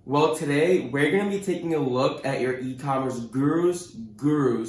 Well, today we're going to be taking a look at your e-commerce guru's guru.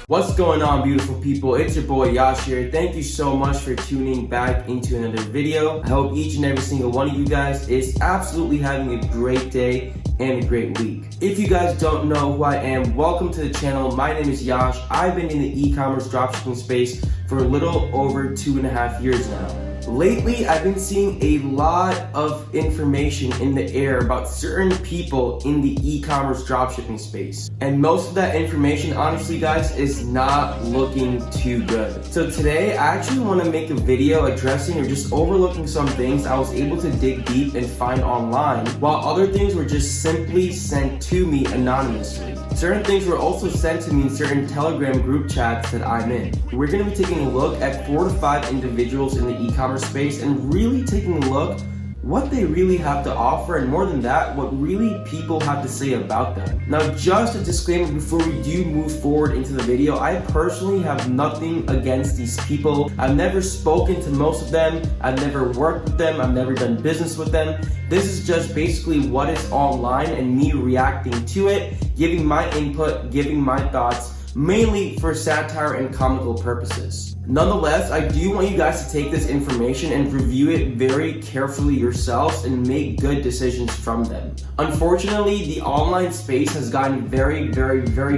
What's going on, beautiful people? It's your boy Yash here. Thank you so much for tuning back into another video. I hope each and every single one of you guys is absolutely having a great day and a great week. If you guys don't know who I am, welcome to the channel. My name is Yash. I've been in the e-commerce dropshipping space for a little over 2.5 years now. Lately, I've been seeing a lot of information in the air about certain people in the e-commerce dropshipping space. And most of that information, honestly guys, is not looking too good. So today, I actually want to make a video addressing or just overlooking some things I was able to dig deep and find online, while other things were just simply sent to me anonymously. Certain things were also sent to me in certain Telegram group chats that I'm in. We're going to be taking a look at 4 to 5 individuals in the e-commerce space and really taking a look what they really have to offer, and more than that, what really people have to say about them. Now, just a disclaimer before we do move forward into the video, I personally have nothing against these people. I've never spoken to most of them, I've never worked with them, I've never done business with them. This is just basically what is online and me reacting to it, giving my input, giving my thoughts, mainly for satire and comical purposes. Nonetheless, I do want you guys to take this information and review it very carefully yourselves and make good decisions from them. Unfortunately, the online space has gotten very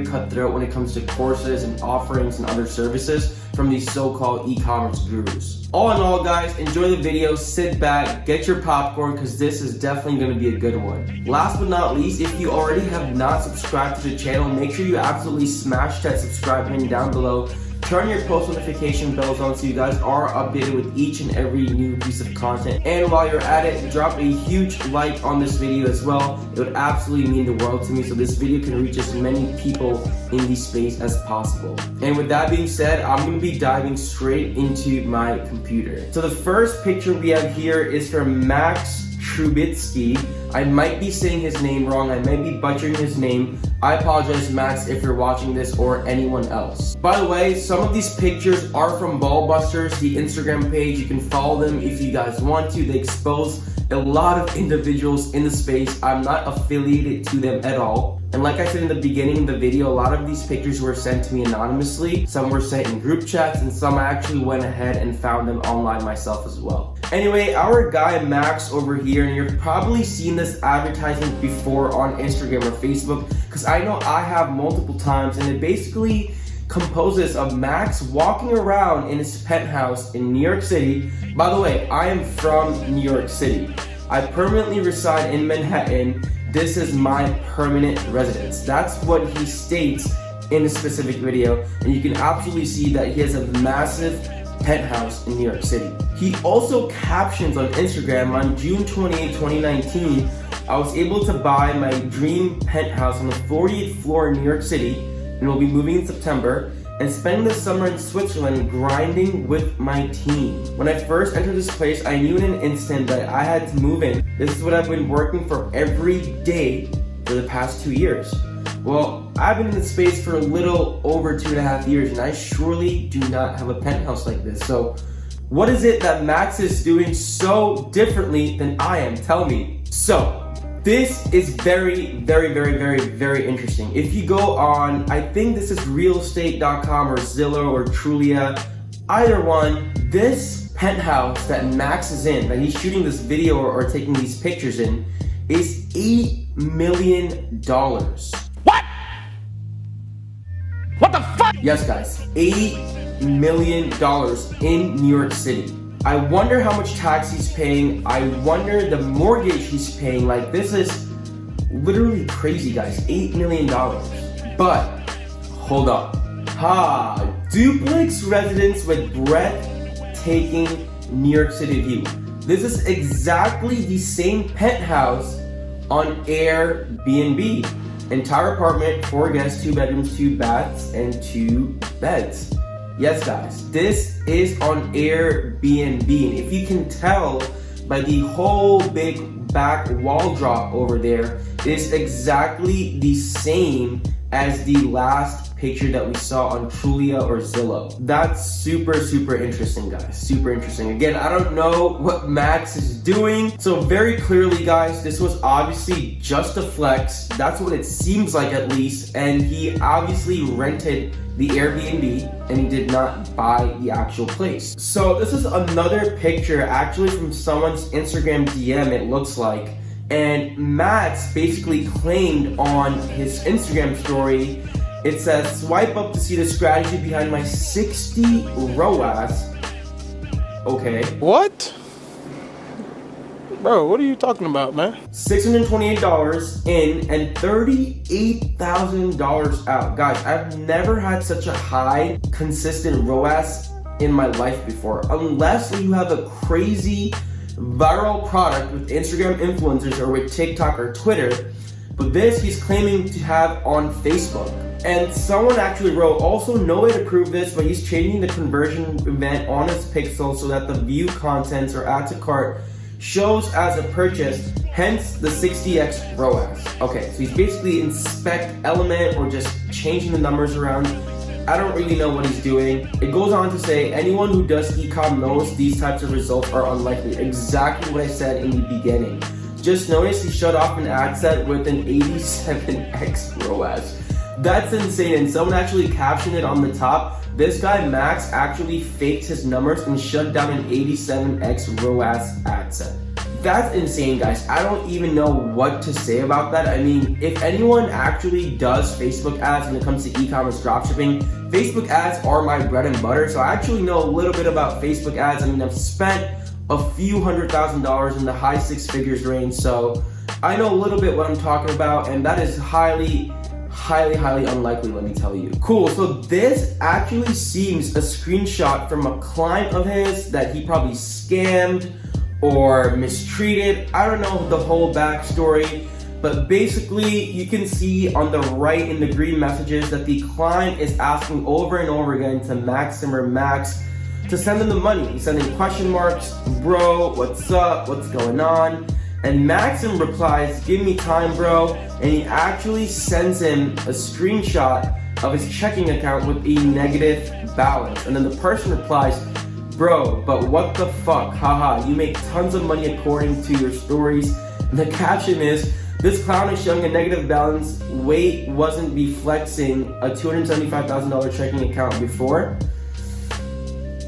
cutthroat when it comes to courses and offerings and other services from these so-called e-commerce gurus. All in all, guys, enjoy the video, sit back, get your popcorn, because this is definitely going to be a good one. Last but not least, if you already have not subscribed to the channel, make sure you absolutely smash that subscribe button down below. Turn your post notification bells on so you guys are updated with each and every new piece of content. And while you're at it, drop a huge like on this video as well. It would absolutely mean the world to me, so this video can reach as many people in the space as possible. And with that being said, I'm going to be diving straight into my computer. So the first picture we have here is from Max Trubitsky. I might be saying his name wrong, I might be butchering his name. I apologize, Max, if you're watching this, or anyone else. By the way, some of these pictures are from Ballbusters, the Instagram page. You can follow them if you guys want to. They expose a lot of individuals in the space. I'm not affiliated to them at all. And like I said in the beginning of the video, a lot of these pictures were sent to me anonymously. Some were sent in group chats, and some I actually went ahead and found them online myself as well. Anyway, our guy Max over here, and you've probably seen this advertisement before on Instagram or Facebook, because I know I have multiple times, and it basically composes of Max walking around in his penthouse in New York City. By the way, I am from New York City. I permanently reside in Manhattan. This is my permanent residence. That's what he states in a specific video, and you can absolutely see that he has a massive penthouse in New York City. He also captions on Instagram, on June 28, 2019, I was able to buy my dream penthouse on the 40th floor in New York City, and will be moving in September, and spending the summer in Switzerland grinding with my team. When I first entered this place, I knew in an instant that I had to move in. This is what I've been working for every day for the past 2 years. Well, I've been in this space for a little over 2.5 years, and I surely do not have a penthouse like this. So what is it that Max is doing so differently than I am? Tell me. So this is very interesting. If you go on, I think this is realestate.com or Zillow or Trulia, either one, this penthouse that Max is in, that he's shooting this video or taking these pictures in, is $8 million. What? What the fuck? Yes, guys, $8 million in New York City. I wonder how much tax he's paying. I wonder the mortgage he's paying. Like, this is literally crazy, guys. $8 million. But hold on. Duplex residence with breathtaking New York City view. This is exactly the same penthouse on Airbnb. Entire apartment, 4 guests, 2 bedrooms, 2 baths, and 2 beds. Yes, guys, this is on Airbnb, and if you can tell by the whole big back wall drop over there, is exactly the same as the last picture that we saw on Trulia or Zillow. That's super interesting, guys. Super interesting. Again, I don't know what Max is doing. So very clearly, guys, this was obviously just a flex. That's what it seems like, at least. And he obviously rented the Airbnb and he did not buy the actual place. So this is another picture actually from someone's Instagram DM, it looks like. And Max basically claimed on his Instagram story, it says, swipe up to see the strategy behind my 60 ROAS. Okay. What? Bro, what are you talking about, man? $628 in and $38,000 out. Guys, I've never had such a high, consistent ROAS in my life before. Unless you have a crazy viral product with Instagram influencers or with TikTok or Twitter. But this he's claiming to have on Facebook. And someone actually wrote, also no way to prove this, but he's changing the conversion event on his pixel so that the view contents or add to cart shows as a purchase, hence the 60x ROAS. Okay, so he's basically inspect element or just changing the numbers around. I don't really know what he's doing. It goes on to say, anyone who does e-com knows these types of results are unlikely. Exactly what I said in the beginning. Just notice he shut off an ad set with an 87x ROAS. That's insane, and someone actually captioned it on the top. This guy, Max, actually faked his numbers and shut down an 87x ROAS ad set. That's insane, guys. I don't even know what to say about that. I mean, if anyone actually does Facebook ads when it comes to e-commerce dropshipping, Facebook ads are my bread and butter. So I actually know a little bit about Facebook ads. I mean, I've spent a few $100,000 in the high six figures range. So I know a little bit what I'm talking about, and that is highly unlikely, let me tell you. Cool, so this actually seems a screenshot from a client of his that he probably scammed or mistreated. I don't know the whole backstory, but basically you can see on the right in the green messages that the client is asking over and over again to Maxim or Max to send him the money. He's sending question marks, bro, what's up, what's going on? And Maxim replies, give me time, bro. And he actually sends him a screenshot of his checking account with a negative balance. And then the person replies, bro, but what the fuck? Haha, you make tons of money according to your stories. And the caption is, this clown is showing a negative balance. Wait, wasn't be flexing a $275,000 checking account before?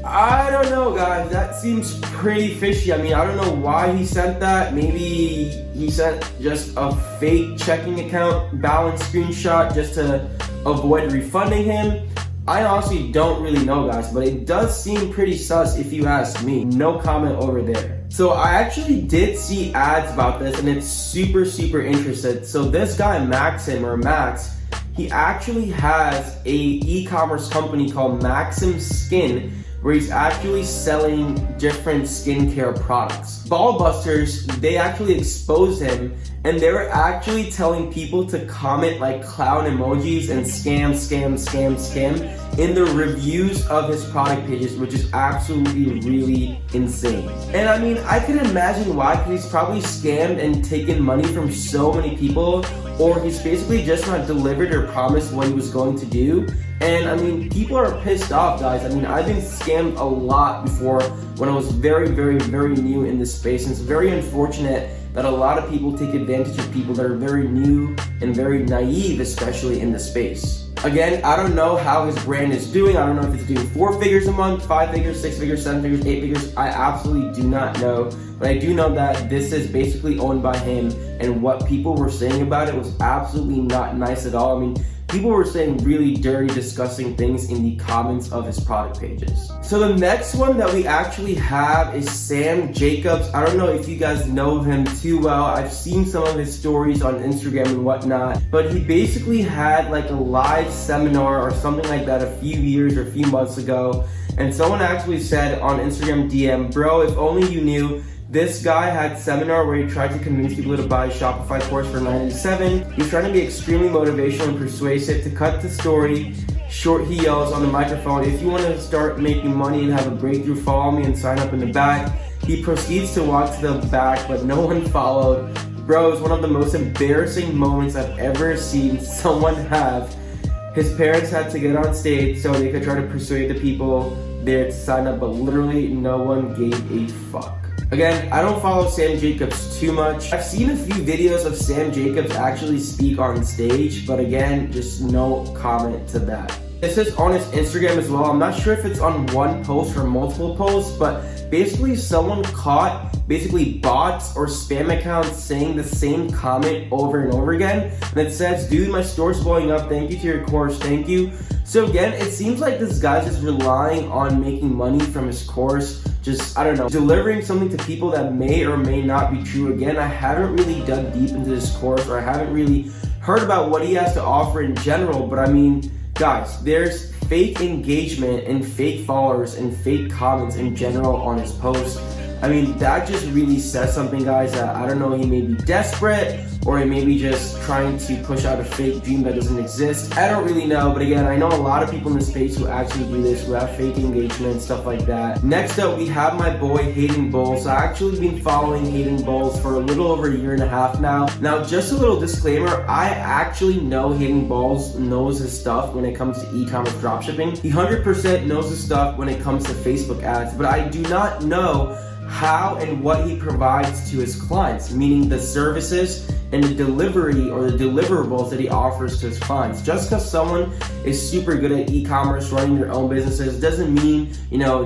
I don't know, guys. That seems pretty fishy. I mean, I don't know why he sent that. Maybe he sent just a fake checking account balance screenshot just to avoid refunding him. I honestly don't really know, guys, but it does seem pretty sus if you ask me. No comment over there. So I actually did see ads about this, and it's super interesting. So this guy, Maxim or Max, he actually has a e-commerce company called Maxim Skin, where he's actually selling different skincare products. Ballbusters, they actually exposed him, and they were actually telling people to comment like clown emojis and scam in the reviews of his product pages, which is absolutely really insane. And I mean, I can imagine why, because he's probably scammed and taken money from so many people, or he's basically just not delivered or promised what he was going to do. And I mean, people are pissed off, guys. I mean, I've been scammed a lot before when I was very new in this space, and it's very unfortunate that a lot of people take advantage of people that are very new and very naive, especially in the space. Again, I don't know how his brand is doing. I don't know if it's doing 4 figures a month, 5 figures, 6 figures, 7 figures, 8 figures. I absolutely do not know. But I do know that this is basically owned by him, and what people were saying about it was absolutely not nice at all. I mean, people were saying really dirty, disgusting things in the comments of his product pages. So the next one that we actually have is Sam Jacobs. I don't know if you guys know him too well. I've seen some of his stories on Instagram and whatnot, but he basically had like a live seminar or something like that a few years or a few months ago. And someone actually said on Instagram DM, bro, if only you knew, this guy had a seminar where he tried to convince people to buy a Shopify course for $9.97. He's trying to be extremely motivational and persuasive. To cut the story short, he yells on the microphone, if you want to start making money and have a breakthrough, follow me and sign up in the back. He proceeds to walk to the back, but no one followed. Bro, it's one of the most embarrassing moments I've ever seen someone have. His parents had to get on stage so they could try to persuade the people there to sign up, but literally no one gave a fuck. Again, I don't follow Sam Jacobs too much. I've seen a few videos of Sam Jacobs actually speak on stage, but again, just no comment to that. This is on his Instagram as well. I'm not sure if it's on one post or multiple posts, but basically someone caught bots or spam accounts saying the same comment over and over again. And it says, dude, my store's blowing up. Thank you to your course. Thank you. So again, it seems like this guy's just relying on making money from his course. Just, I don't know, delivering something to people that may or may not be true. Again, I haven't really dug deep into this course, or I haven't really heard about what he has to offer in general. But I mean, guys, there's fake engagement and fake followers and fake comments in general on his posts. I mean, that just really says something, guys, that I don't know, he may be desperate or he may be just trying to push out a fake dream that doesn't exist. I don't really know, but again, I know a lot of people in the space who actually do this, who have fake engagement and stuff like that. Next up, we have my boy Hayden Bowles. I've actually been following Hayden Bowles for a little over a year and a half now. Now, just a little disclaimer, I actually know Hayden Bowles knows his stuff when it comes to e-commerce dropshipping. He 100% knows his stuff when it comes to Facebook ads, but I do not know how and what he provides to his clients, meaning the services and the delivery or the deliverables that he offers to his clients. Just because someone is super good at e-commerce, running their own businesses, doesn't mean,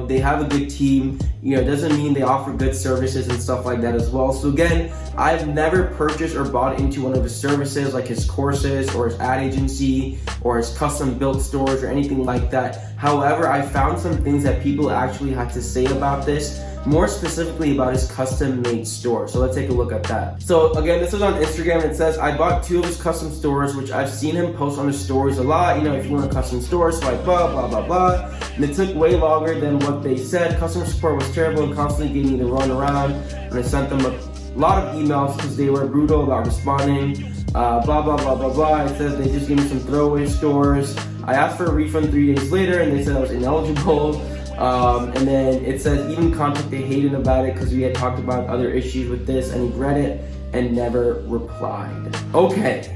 they have a good team, doesn't mean they offer good services and stuff like that as well. So again, I've never purchased or bought into one of his services, like his courses or his ad agency or his custom built stores or anything like that. However, I found some things that people actually had to say about this, more specifically about his custom made store. So let's take a look at that. So again, this is on Instagram. It says, I bought 2 of his custom stores, which I've seen him post on his stories a lot. If you want a custom store, so I blah, blah, blah. And it took way longer than what they said. Customer support was terrible and constantly gave me the run around. And I sent them a lot of emails because they were brutal about responding. Blah, blah, blah, blah, blah. It says they just gave me some throwaway stores. I asked for a refund 3 days later and they said I was ineligible. And then it says even contacted Hayden about it because we had talked about other issues with this, and he read it and never replied. Okay.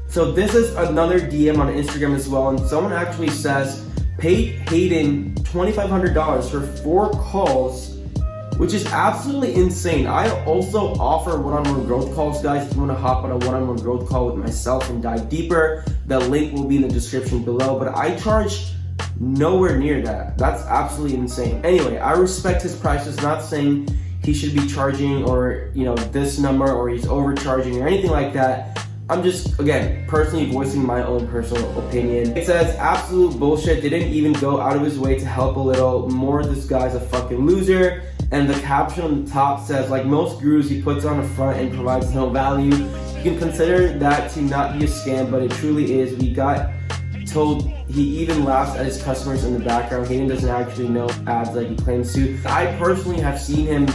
So this is another DM on Instagram as well, and someone actually says paid Hayden $2,500 for 4 calls, which is absolutely insane. I also offer one-on-one growth calls, guys. If you want to hop on a one-on-one growth call with myself and dive deeper, the link will be in the description below. But I charge nowhere near that. That's absolutely insane. Anyway, I respect his prices. Not saying he should be charging or this number or he's overcharging or anything like that. I'm just, again, personally voicing my own personal opinion. It says absolute bullshit. They didn't even go out of his way to help a little more. This guy's a fucking loser. And the caption on the top says, like most gurus, he puts on a front and provides no value. You can consider that to not be a scam, but it truly is. We got told he even laughs at his customers in the background. Hayden doesn't actually know ads like he claims to. I personally have seen him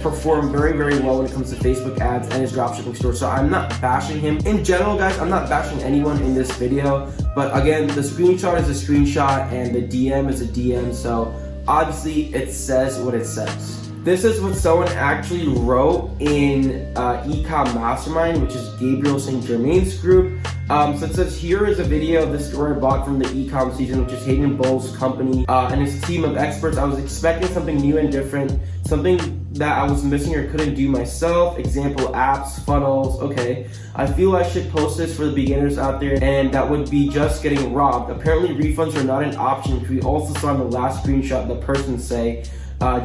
perform very, very well when it comes to Facebook ads and his dropshipping store. So I'm not bashing him. In general, guys, I'm not bashing anyone in this video. But again, the screenshot is a screenshot and the DM is a DM. So obviously it says what it says. This is what someone actually wrote in E-Com Mastermind, which is Gabriel St. Germain's group. So it says, here is a video of the store I bought from the e-com season, which is Hayden Bowles' company and his team of experts. I was expecting something new and different, something that I was missing or couldn't do myself. Example, apps, funnels. Okay, I feel I should post this for the beginners out there, and that would be just getting robbed. Apparently refunds are not an option, which we also saw in the last screenshot the person say,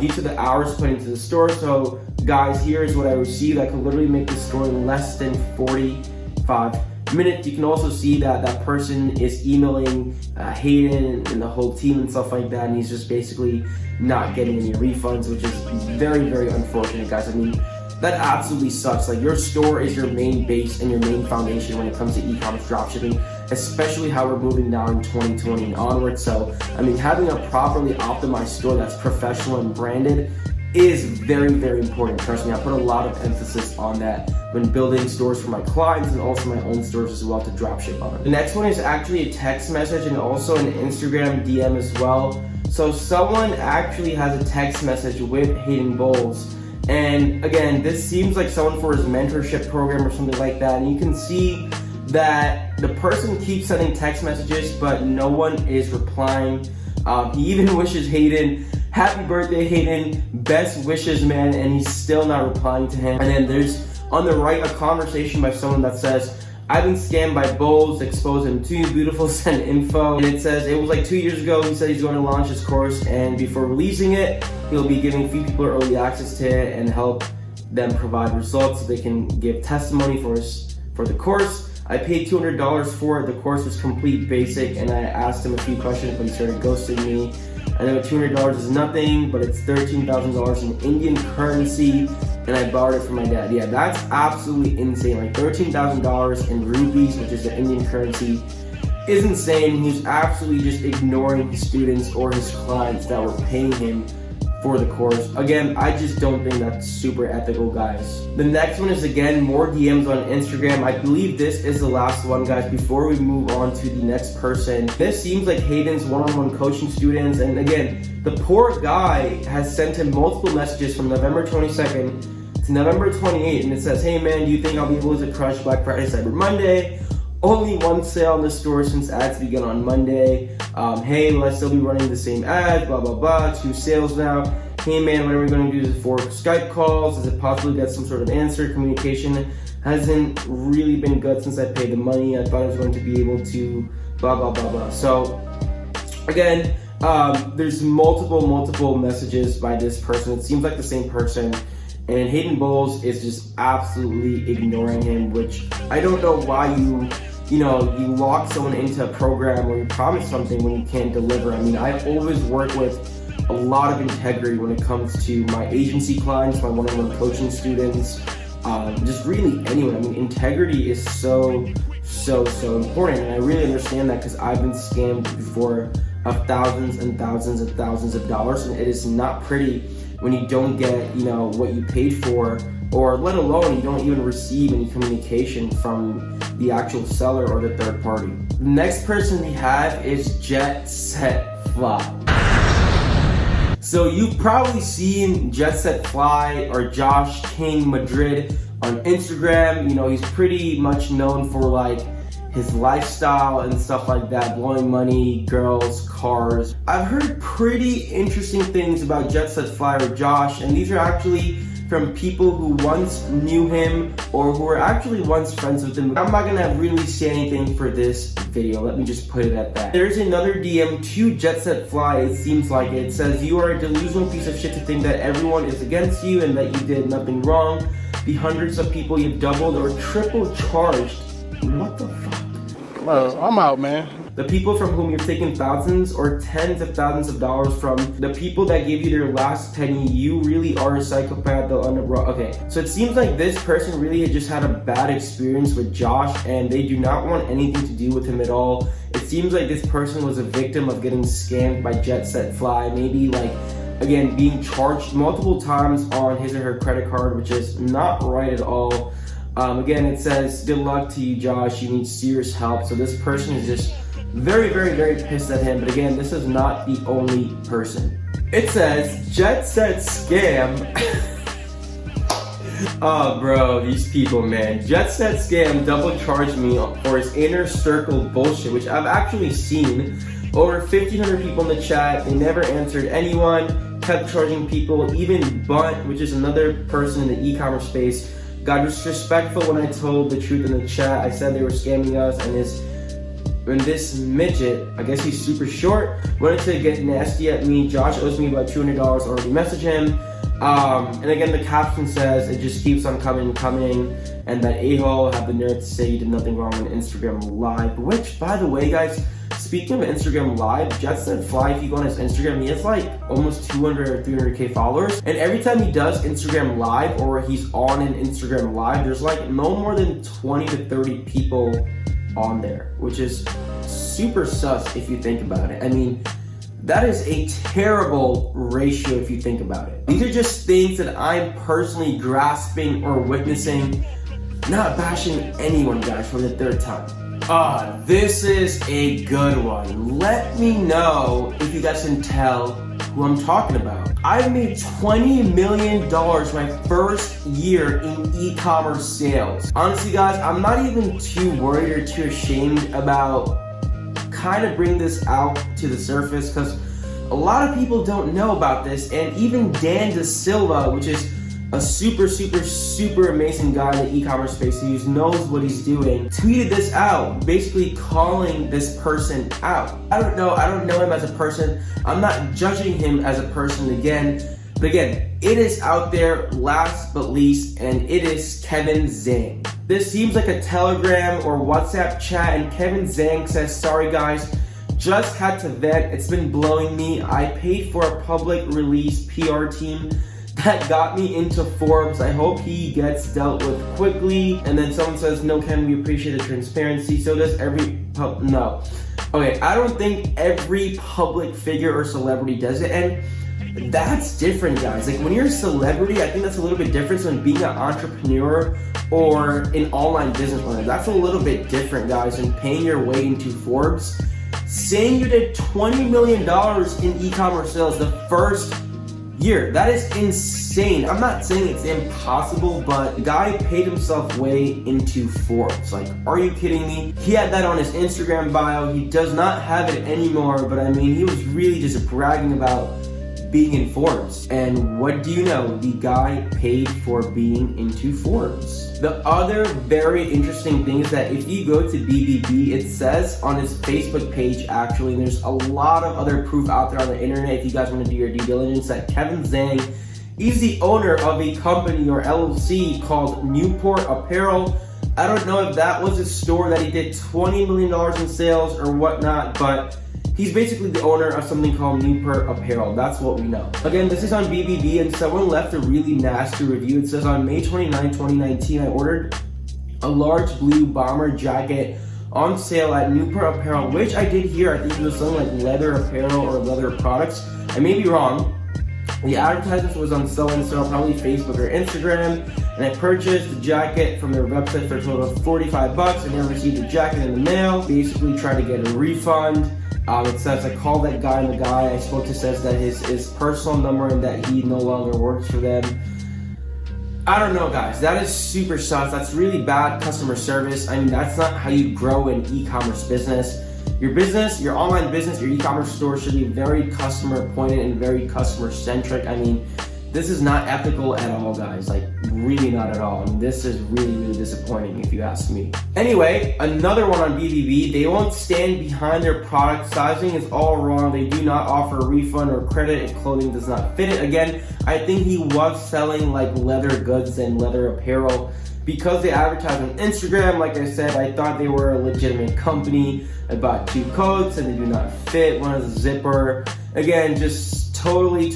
due to the hours put into the store. So guys, here's what I received. I could literally make this store in less than 45 minutes. You can also see that that person is emailing Hayden and the whole team and stuff like that, and he's just basically not getting any refunds, which is very, very unfortunate, guys. I mean, that absolutely sucks. Like, your store is your main base and your main foundation when it comes to e-commerce dropshipping, especially how we're moving now in 2020 and onward. So, I mean, having a properly optimized store that's professional and branded is very, very important. Trust me, I put a lot of emphasis on that when building stores for my clients and also my own stores as well to dropship on. The next one is actually a text message and also an Instagram DM as well. So someone actually has a text message with Hayden Bowles, And again, this seems like someone for his mentorship program or something like that. And you can see that the person keeps sending text messages, but no one is replying. He even wishes Hayden, happy birthday Hayden, best wishes man, and he's still not replying to him. And then there's on the right a conversation by someone that says, I've been scammed by Bowles, expose him to you, beautiful, send info. And it says, it was like 2 years ago, he said he's going to launch his course, and before releasing it, he'll be giving a few people early access to it and help them provide results so they can give testimony for the course. I paid $200 for it. The course was complete basic, and I asked him a few questions, but he started ghosting me. I know $200 is nothing, but it's $13,000 in Indian currency, and I borrowed it from my dad. Yeah, that's absolutely insane. Like $13,000 in rupees, which is the Indian currency, is insane. He's absolutely just ignoring his students or his clients that were paying him for the course. Again, I just don't think that's super ethical, guys. The next one is, again, more DMs on Instagram. I believe this is the last one, guys, before we move on to the next person. This seems like Hayden's one-on-one coaching students, and again, the poor guy has sent him multiple messages from November 22nd to November 28th, and it says, hey man, do you think I'll be able to crush Black Friday, Cyber Monday? Only one sale in the store since ads begin on Monday. Hey, will I still be running the same ads? Blah, blah, blah. 2 sales now. Hey man, when are we going to do this for Skype calls? Does it possibly get some sort of answer? Communication hasn't really been good since I paid the money. I thought I was going to be able to blah, blah, blah, blah. So again, there's multiple messages by this person. It seems like the same person. And Hayden Bowles is just absolutely ignoring him, which I don't know why you lock someone into a program or you promise something when you can't deliver. I mean, I always work with a lot of integrity when it comes to my agency clients, my one-on-one coaching students, just really anyone. I mean, integrity is so important, and I really understand that because I've been scammed before of thousands and thousands and thousands of dollars, and it is not pretty when you don't get, what you paid for, or let alone you don't even receive any communication from the actual seller or the third party. The next person we have is Jet Set Fly. So you've probably seen Jet Set Fly or Josh King Madrid on Instagram. He's pretty much known for like his lifestyle and stuff like that, blowing money, girls, cars. I've heard pretty interesting things about Jet Set Fly or Josh, and these are actually from people who once knew him or who were actually once friends with him. I'm not gonna really say anything for this video, let me just put it at that. There's another DM to Jet Set Fly, it seems like it says, you are a delusional piece of shit to think that everyone is against you and that you did nothing wrong. The hundreds of people you've doubled or triple charged. What the fuck? Well, I'm out, man. The people from whom you've taken thousands or tens of thousands of dollars from, the people that gave you their last penny, you really are a psychopath. Okay, so it seems like this person really had just had a bad experience with Josh and they do not want anything to do with him at all. It seems like this person was a victim of getting scammed by Jet Set Fly, maybe like, again, being charged multiple times on his or her credit card, which is not right at all. Again, it says, good luck to you, Josh, you need serious help. So this person is just very pissed at him. But again, this is not the only person. It says, Jet Set Scam. Oh, bro, these people, man. Jet Set Scam double charged me for his inner circle bullshit, which I've actually seen. Over 1,500 people in the chat, they never answered anyone, kept charging people, even Bunt, which is another person in the e-commerce space, got disrespectful when I told the truth in the chat. I said they were scamming us, and this midget, I guess he's super short, wanted to get nasty at me. Josh owes me about $200, already messaged him. And again, the caption says, it just keeps on coming, and that a-hole had the nerve to say you did nothing wrong on Instagram Live, which, by the way, guys, speaking of Instagram Live, Jet Set Fly, if you go on his Instagram, he has like almost 200 or 300k followers. And every time he does Instagram Live or he's on an Instagram Live, there's like no more than 20 to 30 people on there, which is super sus if you think about it. I mean, that is a terrible ratio if you think about it. These are just things that I'm personally grasping or witnessing, not bashing anyone, guys, for the third time. This is a good one. Let me know if you guys can tell who I'm talking about. I've made $20 million my first year in e-commerce sales. Honestly guys, I'm not even too worried or too ashamed about kind of bring this out to the surface, because a lot of people don't know about this. And even Dan Da Silva, which is a super amazing guy in the e-commerce space who knows what he's doing, tweeted this out, basically calling this person out. I don't know him as a person. I'm not judging him as a person but again, it is out there, last but least, and it is Kevin Zhang. This seems like a Telegram or WhatsApp chat, and Kevin Zhang says, sorry guys, just had to vent, it's been blowing me. I paid for a public release PR team that got me into Forbes. I hope he gets dealt with quickly. And then someone says, no Ken, we appreciate the transparency. So does every, no. Okay, I don't think every public figure or celebrity does it. And that's different, guys. Like when you're a celebrity, I think that's a little bit different than being an entrepreneur or an online business owner. That's a little bit different, guys, and paying your way into Forbes. Saying you did $20 million in e-commerce sales the first year, that is insane. I'm not saying it's impossible, but the guy paid himself way into Forbes. Like, are you kidding me? He had that on his Instagram bio. He does not have it anymore, but I mean, he was really just bragging about being in Forbes. And what do you know? The guy paid for being into Forbes. The other very interesting thing is that if you go to BBB, it says on his Facebook page, actually, and there's a lot of other proof out there on the internet if you guys want to do your due diligence, that Kevin Zhang, he's the owner of a company or LLC called Newport Apparel. I don't know if that was a store that he did $20 million in sales or whatnot, but he's basically the owner of something called Newport Apparel. That's what we know. Again, this is on BBB, and someone left a really nasty review. It says, on May 29, 2019, I ordered a large blue bomber jacket on sale at Newport Apparel, which I did hear, I think it was something like leather apparel or leather products. I may be wrong. The advertisement was on so-and-so, probably Facebook or Instagram, and I purchased the jacket from their website for a total of $45, and then received the jacket in the mail. Basically tried to get a refund. It says I called that guy, and the guy I spoke to says that his personal number and that he no longer works for them. I don't know, guys. That is super sus. That's really bad customer service. I mean, that's not how you grow an e-commerce business. Your business, your online business, your e-commerce store should be very customer pointed and very customer centric. I mean, this is not ethical at all, guys. Like, really not at all. I mean, this is really disappointing if you ask me. Anyway, another one on BBB. They won't stand behind their product. Sizing is all wrong. They do not offer a refund or credit if clothing does not fit it. Again, I think he was selling like leather goods and leather apparel. Because they advertise on Instagram, like I said, I thought they were a legitimate company. I bought 2 coats and they do not fit. One is a zipper. Again, just totally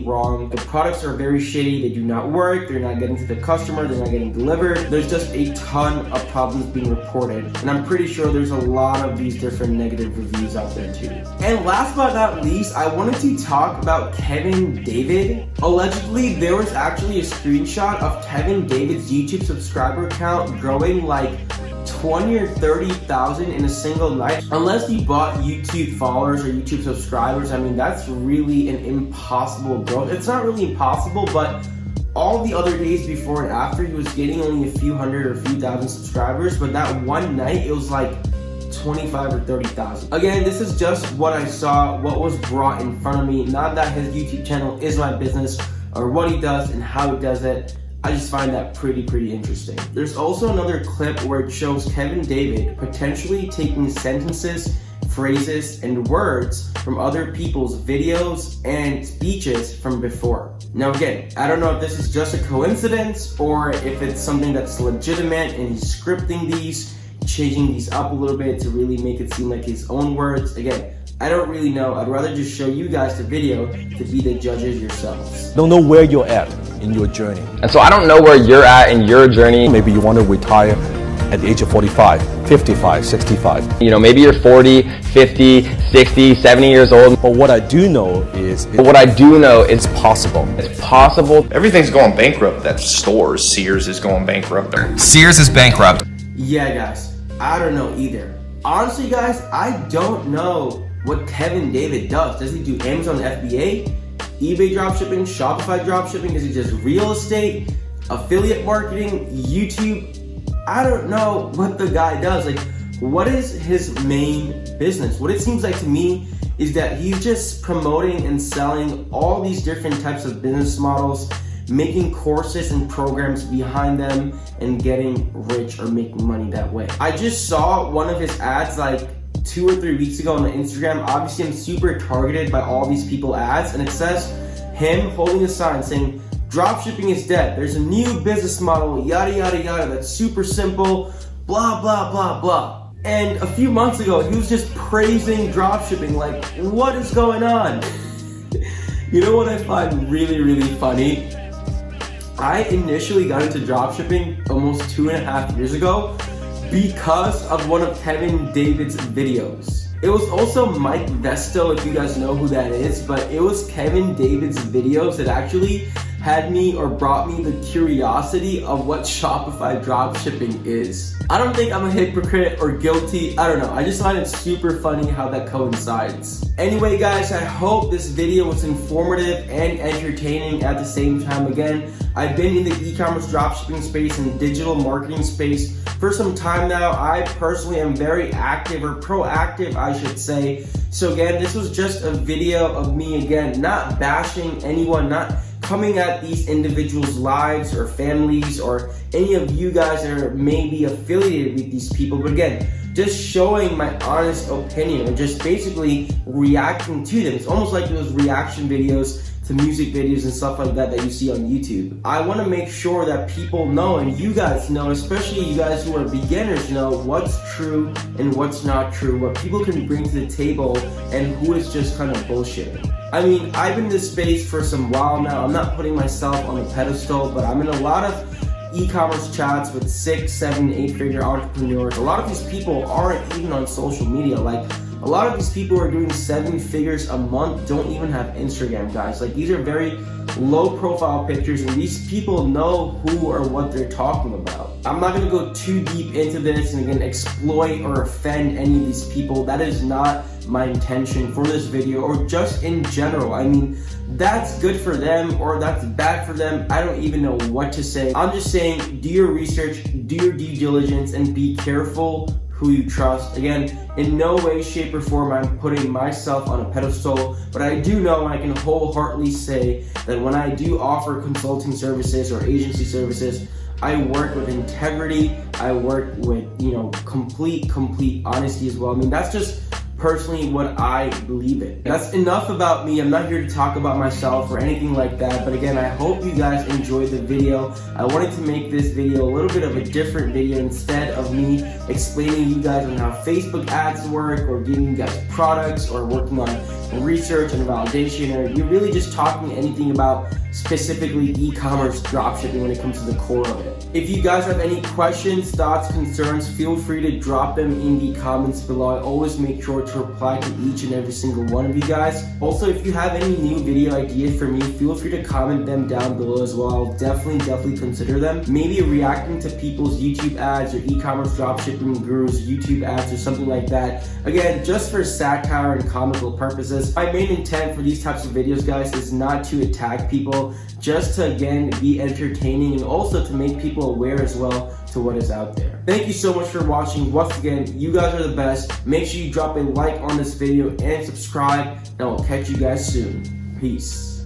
wrong. The products are very shitty. They do not work. They're not getting to the customer. They're not getting delivered. There's just a ton of problems being reported. And I'm pretty sure there's a lot of these different negative reviews out there too. And last but not least, I wanted to talk about Kevin David. Allegedly, there was actually a screenshot of Kevin David's YouTube subscriber count growing like 20 or 30,000 in a single night. Unless he bought YouTube followers or YouTube subscribers, I mean, that's really an impossible growth. It's not really impossible, but all the other days before and after, he was getting only a few hundred or a few thousand subscribers, but that one night, it was like 25 or 30,000. Again, this is just what I saw, what was brought in front of me. Not that his YouTube channel is my business or what he does and how he does it. I just find that pretty interesting. There's also another clip where it shows Kevin David potentially taking sentences, phrases, and words from other people's videos and speeches from before. Now again, I don't know if this is just a coincidence or if it's something that's legitimate and he's scripting these, changing these up a little bit to really make it seem like his own words. Again, I don't really know. I'd rather just show you guys the video to be the judges yourselves. Don't know where you're at in your journey. And so I don't know where you're at in your journey. Maybe you want to retire at the age of 45, 55, 65. You know, maybe you're 40, 50, 60, 70 years old. But what I do know is it's possible. It's possible. Everything's going bankrupt. That stores. Sears is going bankrupt. Sears is bankrupt. Yeah, guys, I don't know either. Honestly, guys, I don't know what Kevin David does. Does he do Amazon FBA, eBay dropshipping, Shopify dropshipping? Is it just real estate, affiliate marketing, YouTube? I don't know what the guy does. Like, what is his main business? What it seems like to me is that he's just promoting and selling all these different types of business models, making courses and programs behind them, and getting rich or making money that way. I just saw one of his ads like 2 or 3 weeks ago on Instagram. Obviously, I'm super targeted by all these people ads, and it says him holding a sign saying, "Dropshipping is dead. There's a new business model, yada, yada, yada, that's super simple, blah, blah, blah, blah." And a few months ago, he was just praising dropshipping. Like, what is going on? You know what I find really, really funny? I initially got into dropshipping almost 2.5 years ago because of one of Kevin David's videos. It was also Mike Vesto, if you guys know who that is, but it was Kevin David's videos that actually had me or brought me the curiosity of what Shopify dropshipping is. I don't think I'm a hypocrite or guilty. I don't know. I just find it super funny how that coincides. Anyway, guys, I hope this video was informative and entertaining at the same time. Again, I've been in the e-commerce dropshipping space and digital marketing space for some time now. I personally am very active, or proactive, I should say. So again, this was just a video of me, again, not bashing anyone, not coming at these individuals' lives or families or any of you guys that are maybe affiliated with these people, but again, just showing my honest opinion and just basically reacting to them. It's almost like those reaction videos to music videos and stuff like that that you see on YouTube. I want to make sure that people know, and you guys know, especially you guys who are beginners, know what's true and what's not true, what people can bring to the table and who is just kind of bullshitting. I mean, I've been in this space for some while now. I'm not putting myself on a pedestal, but I'm in a lot of e-commerce chats with 6, 7, 8-figure entrepreneurs. A lot of these people aren't even on social media. Like, a lot of these people who are doing 7 figures a month don't even have Instagram, guys. Like, these are very low profile pictures, and these people know who or what they're talking about. I'm not gonna go too deep into this and again exploit or offend any of these people. That is not my intention for this video, or just in general. I mean, that's good for them or that's bad for them. I don't even know what to say. I'm just saying, do your research, do your due diligence, and be careful who you trust. Again, in no way, shape, or form I'm putting myself on a pedestal, but I do know, and I can wholeheartedly say that when I do offer consulting services or agency services, I work with integrity. I work with, complete honesty as well. I mean, that's just personally what I believe in. That's enough about me. I'm not here to talk about myself or anything like that, but again, I hope you guys enjoyed the video. I wanted to make this video a little bit of a different video instead of me explaining you guys on how Facebook ads work or giving you guys products or working on research and validation, or you're really just talking anything about specifically e-commerce dropshipping when it comes to the core of it. If you guys have any questions, thoughts, concerns, feel free to drop them in the comments below. I always make sure to reply to each and every single one of you guys. Also, if you have any new video ideas for me, feel free to comment them down below as well. I'll definitely consider them. Maybe reacting to people's YouTube ads or e-commerce dropshipping gurus YouTube ads or something like that. Again, just for satire and comical purposes. My main intent for these types of videos, guys, is not to attack people, just to again be entertaining and also to make people aware as well to what is out there. Thank you so much for watching. Once again, you guys are the best. Make sure you drop a like on this video and subscribe, and I will catch you guys soon. Peace.